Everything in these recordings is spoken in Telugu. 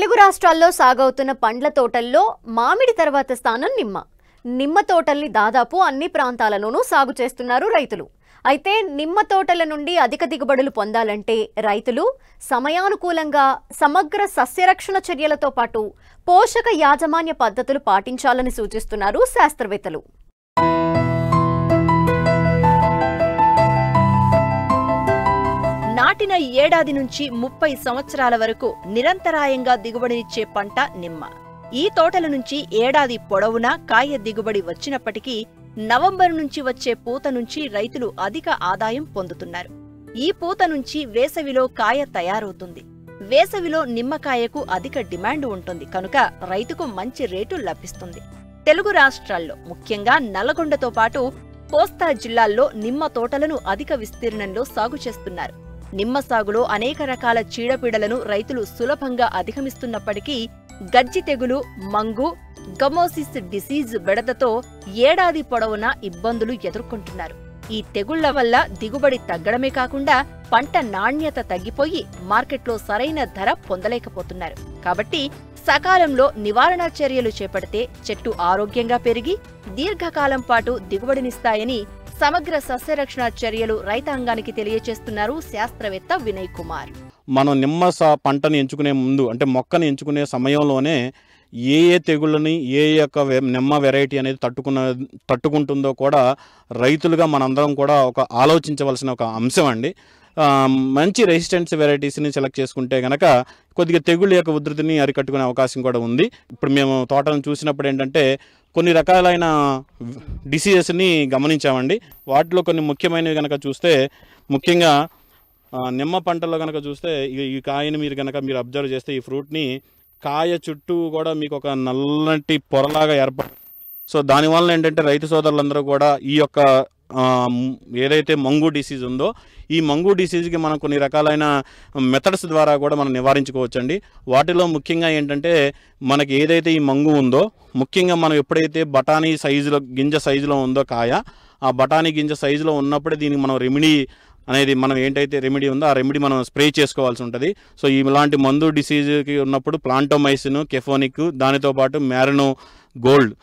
తెలుగు రాష్ట్రాల్లో సాగవుతున్న పండ్ల తోటల్లో మామిడి తర్వాత స్థానం నిమ్మ. నిమ్మ తోటల్ని దాదాపు అన్ని ప్రాంతాలలోనూ సాగు చేస్తున్నారు రైతులు. అయితే నిమ్మ తోటల నుండి అధిక దిగుబడులు పొందాలంటే రైతులు సమయానుకూలంగా సమగ్ర సస్యరక్షణ చర్యలతో పాటు పోషక యాజమాన్య పద్ధతులు పాటించాలని సూచిస్తున్నారు శాస్త్రవేత్తలు. నాటిన ఏడాది నుంచి 30 సంవత్సరాల వరకు నిరంతరాయంగా దిగుబడినిచ్చే పంట నిమ్మ. ఈ తోటల నుంచి ఏడాది పొడవునా కాయ దిగుబడి వచ్చినప్పటికీ నవంబర్ నుంచి వచ్చే పూత నుంచి రైతులు అధిక ఆదాయం పొందుతున్నారు. ఈ పూత నుంచి వేసవిలో కాయ తయారవుతుంది. వేసవిలో నిమ్మకాయకు అధిక డిమాండ్ ఉంటుంది కనుక రైతుకు మంచి రేటు లభిస్తుంది. తెలుగు రాష్ట్రాల్లో ముఖ్యంగా నల్లగొండతో పాటు కోస్తా జిల్లాల్లో నిమ్మ తోటలను అధిక విస్తీర్ణంలో సాగు చేస్తున్నారు. నిమ్మ సాగులో అనేక రకాల చీడపీడలను రైతులు సులభంగా అధిగమిస్తున్నప్పటికీ గజ్జి తెగులు, మంగు, గమోసిస్ డిసీజ్ బెడదతో ఏడాది పొడవునా ఇబ్బందులు ఎదుర్కొంటున్నారు. ఈ తెగుళ్ల వల్ల దిగుబడి తగ్గడమే కాకుండా పంట నాణ్యత తగ్గిపోయి మార్కెట్లో సరైన ధర పొందలేకపోతున్నారు. కాబట్టి సకాలంలో నివారణ చర్యలు చేపడితే చెట్టు ఆరోగ్యంగా పెరిగి దీర్ఘకాలం పాటు దిగుబడినిస్తాయని సమగ్ర సస్యరక్షణ చర్యలు రైతాంగానికి తెలియజేస్తున్నారు శాస్త్రవేత్త వినయ్ కుమార్. మనం నిమ్మ పంటని ఎంచుకునే ముందు అంటే మొక్కని ఎంచుకునే సమయంలోనే ఏ తెగుళ్ళని ఏ యొక్క నిమ్మ వెరైటీ అనేది తట్టుకుంటుందో కూడా రైతులుగా మనందరం కూడా ఒక ఆలోచించవలసిన ఒక అంశం అండి. మంచి రెసిస్టెన్స్ వెరైటీస్ని సెలెక్ట్ చేసుకుంటే కనుక కొద్దిగా తెగుళ్ళ యొక్క ఉధృతిని అరికట్టుకునే అవకాశం కూడా ఉంది. ఇప్పుడు మేము తోటను చూసినప్పుడు ఏంటంటే కొన్ని రకాలైన డిసీజెస్ని గమనించామండి. వాటిలో కొన్ని ముఖ్యమైనవి కనుక చూస్తే ముఖ్యంగా నిమ్మ పంటలో కనుక చూస్తే ఈ కాయని మీరు అబ్జర్వ్ చేస్తే ఈ ఫ్రూట్ని కాయ చుట్టూ కూడా మీకు ఒక నల్లటి పొరలాగా ఏర్పడుతుంది. సో దానివల్ల ఏంటంటే రైతు సోదరులందరూ కూడా ఈ యొక్క ఏదైతే మంగు డిసీజ్ ఉందో ఈ మంగు డిసీజ్కి మనం కొన్ని రకాలైన మెథడ్స్ ద్వారా కూడా మనం నివారించుకోవచ్చండి. వాటిలో ముఖ్యంగా ఏంటంటే మనకి ఏదైతే ఈ మంగు ఉందో ముఖ్యంగా మనం ఎప్పుడైతే బఠానీ సైజులో గింజ సైజులో ఉందో కాయ ఆ బఠానీ గింజ సైజులో ఉన్నప్పుడే దీనికి మనం రెమెడీ అనేది మనం ఏంటైతే రెమెడీ ఉందో ఆ రెమెడీ మనం స్ప్రే చేసుకోవాల్సి ఉంటుంది. సో ఇలాంటి మందు డిసీజ్కి ఉన్నప్పుడు ప్లాంటోమైసిన్, కెఫోనిక్, దానితో పాటు మ్యారినో గోల్డ్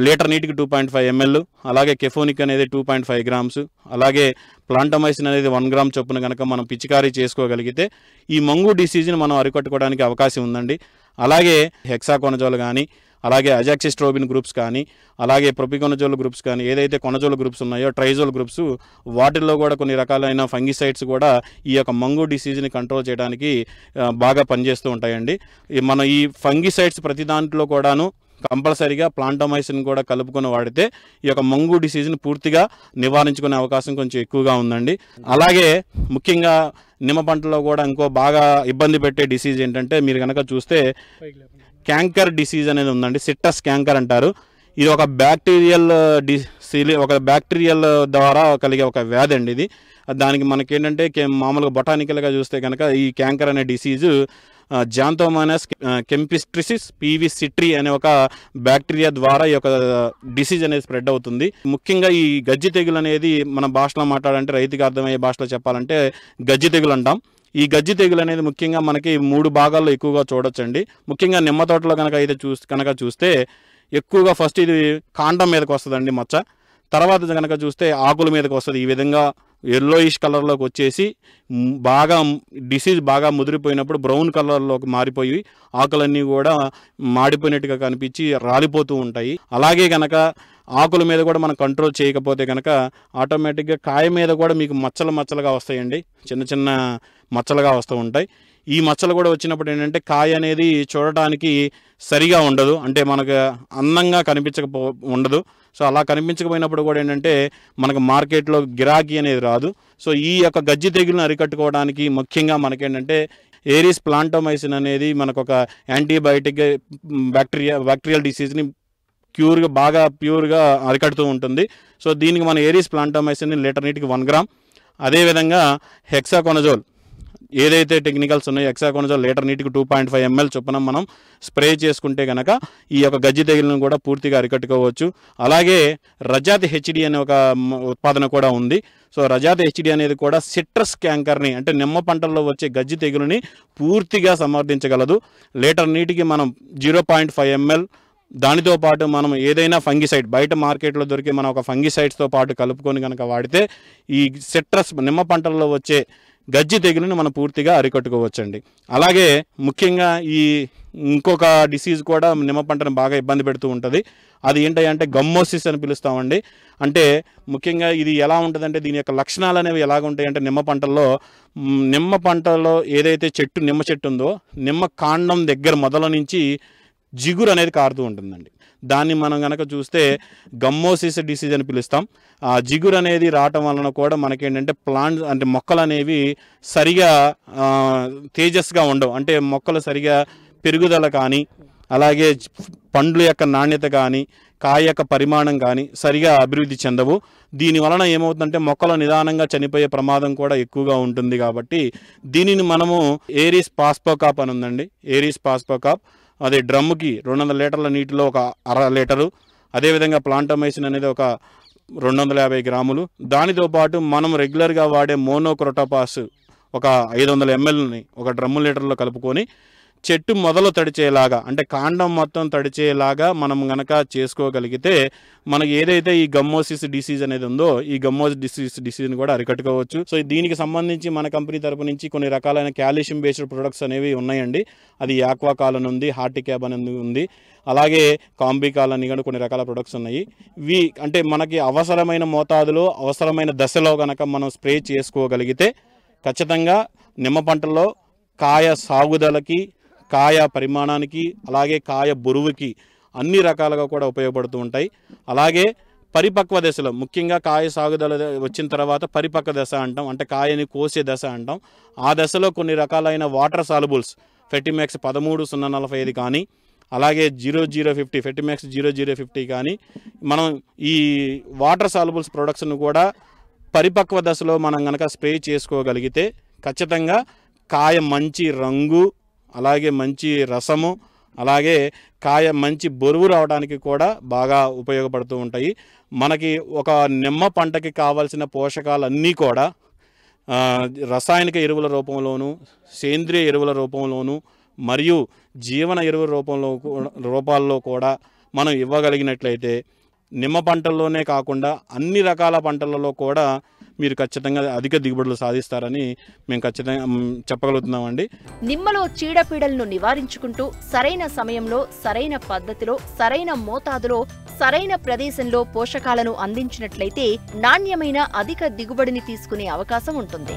లీటర్ నీటికి 2.5 ml, అలాగే కెఫోనిక్ అనేది 2.5 grams, అలాగే ప్లాంటోమైసిన్ అనేది 1 gram చొప్పున కనుక మనం పిచికారీ చేసుకోగలిగితే ఈ మంగు డిసీజ్ని మనం అరికట్టుకోవడానికి అవకాశం ఉందండి. అలాగే హెక్సాకొనజోల్ కానీ అలాగే అజాక్సిస్ట్రోబిన్ గ్రూప్స్ కానీ అలాగే ప్రొపికొనజోల్ గ్రూప్స్ కానీ ఏదైతే కొనజోల్ గ్రూప్స్ ఉన్నాయో ట్రైజోల్ గ్రూప్స్ వాటిల్లో కూడా కొన్ని రకాలైన ఫంగిసైడ్స్ కూడా ఈ యొక్క మంగు డిసీజ్ని కంట్రోల్ చేయడానికి బాగా పనిచేస్తూ ఉంటాయండి. మన ఈ ఫంగిసైడ్స్ ప్రతి దాంట్లో కూడాను కంపల్సరీగా ప్లాంటోమైసిన్ కూడా కలుపుకొని వాడితే ఈ యొక్క మంగు డిసీజ్ని పూర్తిగా నివారించుకునే అవకాశం కొంచెం ఎక్కువగా ఉందండి. అలాగే ముఖ్యంగా నిమ్మ పంటలో కూడా ఇంకో బాగా ఇబ్బంది పెట్టే డిసీజ్ ఏంటంటే మీరు కనుక చూస్తే క్యాంకర్ డిసీజ్ అనేది ఉందండి. సిట్టస్ క్యాంకర్ అంటారు. ఇది ఒక బ్యాక్టీరియల్ ద్వారా కలిగే ఒక వ్యాధి అండి. ఇది దానికి మనకేంటంటే మామూలుగా బొటానికల్గా చూస్తే కనుక ఈ క్యాంకర్ అనే డిసీజు జాంతోమోనాస్ కెంపిస్ట్రిసిస్ పీవీ సిట్రీ అనే ఒక బ్యాక్టీరియా ద్వారా ఈ యొక్క డిసీజ్ అనేది స్ప్రెడ్ అవుతుంది. ముఖ్యంగా ఈ గజ్జి తెగులు అనేది మన భాషలో మాట్లాడాలంటే రైతుకి అర్థమయ్యే భాషలో చెప్పాలంటే గజ్జి తెగులు అంటాం. ఈ గజ్జి తెగులు అనేది ముఖ్యంగా మనకి 3 భాగాల్లో ఎక్కువగా చూడొచ్చండి. ముఖ్యంగా నిమ్మ తోటలో కనుక చూస్తే ఎక్కువగా ఫస్ట్ ఇది కాండం మీదకి వస్తుందండి మచ్చ. తర్వాత కనుక చూస్తే ఆకుల మీదకి వస్తుంది. ఈ విధంగా ఎల్లోయిష్ కలర్లోకి వచ్చేసి బాగా డిసీజ్ బాగా ముదిరిపోయినప్పుడు బ్రౌన్ కలర్లోకి మారిపోయి ఆకులన్నీ కూడా మాడిపోయినట్టుగా కనిపించి రాలిపోతూ ఉంటాయి. అలాగే కనుక ఆకుల మీద కూడా మనం కంట్రోల్ చేయకపోతే కనుక ఆటోమేటిక్గా కాయ మీద కూడా మీకు మచ్చలుగా వస్తాయండి. చిన్న చిన్న మచ్చలుగా వస్తూ ఉంటాయి. ఈ మచ్చలు కూడా వచ్చినప్పుడు ఏంటంటే కాయ అనేది చూడటానికి సరిగా ఉండదు, అంటే మనకు అందంగా ఉండదు. సో అలా కనిపించకపోయినప్పుడు కూడా ఏంటంటే మనకు మార్కెట్లో గిరాకీ అనేది రాదు. సో ఈ యొక్క గజ్జి తెగులను అరికట్టుకోవడానికి ముఖ్యంగా మనకేంటంటే ఏరిస్ ప్లాంటోమైసిన్ అనేది మనకు ఒక యాంటీబయాటిక్ బ్యాక్టీరియల్ డిసీజ్ని బాగా ప్యూర్గా అరికడుతూ ఉంటుంది. సో దీనికి మన ఏరిస్ ప్లాంటోమైసిన్ లీటర్ నీటికి 1 gram, అదేవిధంగా హెక్సాకొనజోల్ ఏదైతే టెక్నికల్స్ ఉన్నాయో హెక్సాకోనజోల్ లీటర్ నీటికి 2.5 ml చొప్పున మనం స్ప్రే చేసుకుంటే కనుక ఈ యొక్క గజ్జి తెగులను కూడా పూర్తిగా అరికట్టుకోవచ్చు. అలాగే రజాతి హెచ్డి అనే ఒక ఉత్పాదన కూడా ఉంది. సో రజాతి హెచ్డి అనేది కూడా సిట్రస్ క్యాంకర్ని అంటే నిమ్మ పంటల్లో వచ్చే గజ్జి తెగులని పూర్తిగా సమర్థించగలదు. లీటర్ నీటికి మనం 0.5 ml దానితో పాటు మనం ఏదైనా ఫంగిసైడ్ బయట మార్కెట్లో దొరికే మన ఒక ఫంగిసైడ్స్తో పాటు కలుపుకొని కనుక వాడితే ఈ సిట్రస్ నిమ్మ పంటల్లో వచ్చే గజ్జి తెగులుని మనం పూర్తిగా అరికట్టుకోవచ్చండి. అలాగే ముఖ్యంగా ఈ ఇంకొక డిసీజ్ కూడా నిమ్మ పంటను బాగా ఇబ్బంది పెడుతూ ఉంటుంది. అది ఏంటంటే గమ్మోసిస్ అని పిలుస్తామండి. అంటే ముఖ్యంగా ఇది ఎలా ఉంటుందంటే దీని యొక్క లక్షణాలు అనేవి ఎలాగ ఉంటాయంటే నిమ్మ పంటలో ఏదైతే నిమ్మ చెట్టు ఉందో నిమ్మ కాండం దగ్గర మొదల నుంచి జిగురు అనేది కారుతూ ఉంటుందండి. దాన్ని మనం కనుక చూస్తే గమ్మోసిస్ డిసీజ్ అని పిలుస్తాం. ఆ జిగురు అనేది రావటం వలన కూడా మనకేంటంటే ప్లాంట్స్ అంటే మొక్కలు అనేవి సరిగా తేజస్గా ఉండవు. అంటే మొక్కలు సరిగా పెరుగుదల కానీ అలాగే పండ్ల యొక్క నాణ్యత కానీ కాయ యొక్క పరిమాణం కానీ సరిగా అభివృద్ధి చెందవు. దీని వలన ఏమవుతుందంటే మొక్కలు నిదానంగా చనిపోయే ప్రమాదం కూడా ఎక్కువగా ఉంటుంది. కాబట్టి దీనిని మనము ఏరిస్ పాస్పోకాప్ అని ఉందండి. ఏరిస్ పాస్పోకాప్ అదే డ్రమ్ముకి 200 లీటర్ల నీటిలో ఒక 1/2 లీటరు, అదేవిధంగా ప్లాంటమైసిన్ అనేది ఒక 250 గ్రాములు, దానితో పాటు మనం రెగ్యులర్గా వాడే మోనోక్రోటోపాస్ ఒక 500 mlని ఒక డ్రమ్ము లీటర్లో కలుపుకొని చెట్టు మొదలు తడిచేలాగా అంటే కాండం మొత్తం తడిచేలాగా మనం గనక చేసుకోగలిగితే మనకి ఏదైతే ఈ గమ్మోసిస్ డిసీజ్ అనేది ఉందో ఈ గమ్మోసిస్ డిసీజ్ని కూడా అరికట్టుకోవచ్చు. సో దీనికి సంబంధించి మన కంపెనీ తరపు నుంచి కొన్ని రకాలైన కాల్షియం బేస్డ్ ప్రొడక్ట్స్ అనేవి ఉన్నాయండి. అది యాక్వాకాల్ అని ఉంది, హార్టిక్యాబ్ అని ఉంది, అలాగే కాంబికాల్ అని కూడా కొన్ని రకాల ప్రొడక్ట్స్ ఉన్నాయి. ఇవి అంటే మనకి అవసరమైన మోతాదులో అవసరమైన దశలో కనుక మనం స్ప్రే చేసుకోగలిగితే ఖచ్చితంగా నిమ్మ పంటల్లో కాయ సాగుదలకి కాయ పరిమాణానికి అలాగే కాయ బరువుకి అన్ని రకాలుగా కూడా ఉపయోగపడుతూ ఉంటాయి. అలాగే పరిపక్వ దశలో ముఖ్యంగా కాయ సాగుదల వచ్చిన తర్వాత పరిపక్వ దశ అంటాం, అంటే కాయని కోసే దశ అంటాం. ఆ దశలో కొన్ని రకాలైన వాటర్ సాల్యుబుల్స్ ఫెర్టిమాక్స్ 13-045 కానీ అలాగే 0050 ఫెర్టిమాక్స్ 0050 కానీ మనం ఈ వాటర్ సాల్యుబుల్స్ ప్రొడక్ట్స్ను కూడా పరిపక్వ దశలో మనం కనుక స్ప్రే చేసుకోగలిగితే ఖచ్చితంగా కాయ మంచి రంగు అలాగే మంచి రసము అలాగే కాయ మంచి బరువు రావడానికి కూడా బాగా ఉపయోగపడుతూ ఉంటాయి. మనకి ఒక నిమ్మ పంటకి కావాల్సిన పోషకాలన్నీ కూడా రసాయనిక ఎరువుల రూపంలోను సేంద్రియ ఎరువుల రూపంలోను మరియు జీవన ఎరువుల రూపాల్లో కూడా మనం ఇవ్వగలిగినట్లయితే నిమ్మ పంటల్లోనే కాకుండా అన్ని రకాల పంటలలో కూడా మీరు ఖచ్చితంగా అధిక దిగుబడులు సాధిస్తారని మేము ఖచ్చితంగా చెప్పగలుగుతున్నామండి. నిమ్మలో చీడపీడలను నివారించుకుంటూ సరైన సమయంలో సరైన పద్ధతిలో సరైన మోతాదులో సరైన ప్రదేశంలో పోషకాలను అందించినట్లయితే నాణ్యమైన అధిక దిగుబడిని తీసుకునే అవకాశం ఉంటుంది.